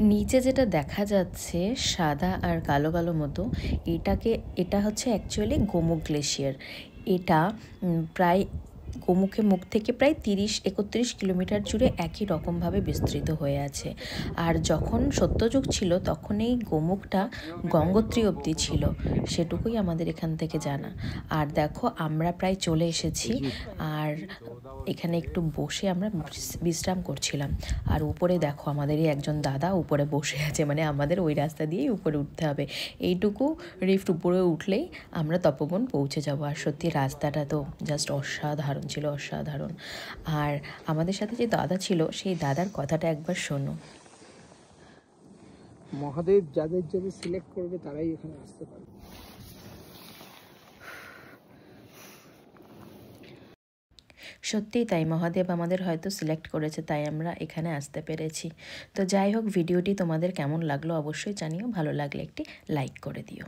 নিচে যেটা দেখা যাচ্ছে সাদা আর কালো কালো মতো, এটা হচ্ছে অ্যাকচুয়ালি গোমুখ গ্লেশিয়ার। এটা প্রায় গোমুখের মুখ থেকে প্রায় 30-31 কিলোমিটার জুড়ে একই রকমভাবে বিস্তৃত হয়ে আছে। আর যখন সত্যযুগ ছিল তখন এই গোমুখটা গঙ্গোত্রী অবধি ছিল, সেটুকুই আমাদের এখান থেকে জানা। আর দেখো আমরা প্রায় চলে এসেছি, আর এখানে একটু বসে আমরা বিশ্রাম করছিলাম। আর উপরে দেখো আমাদেরই একজন দাদা উপরে বসে আছে, মানে আমাদের ওই রাস্তা দিয়েই উপরে উঠতে হবে। এইটুকু লিফট উপরে উঠলেই আমরা তপোবন পৌঁছে যাব। আর সত্যি রাস্তাটা তো জাস্ট অসাধারণ ছিল, অসাধারণ। আর আমাদের সাথে যে দাদা ছিল সেই দাদার কথাটা একবার শোনো। মহাদেব যাদের যাদের সিলেক্ট করবে তারাই এখানে আসতে পারবে। সত্যিই তাই, মহাদেব আমাদের হয়তো সিলেক্ট করেছে, তাই আমরা এখানে আসতে পেরেছি। তো যাই হোক, ভিডিওটি তোমাদের কেমন লাগলো অবশ্যই জানিও, ভালো লাগলে একটি লাইক করে দিও।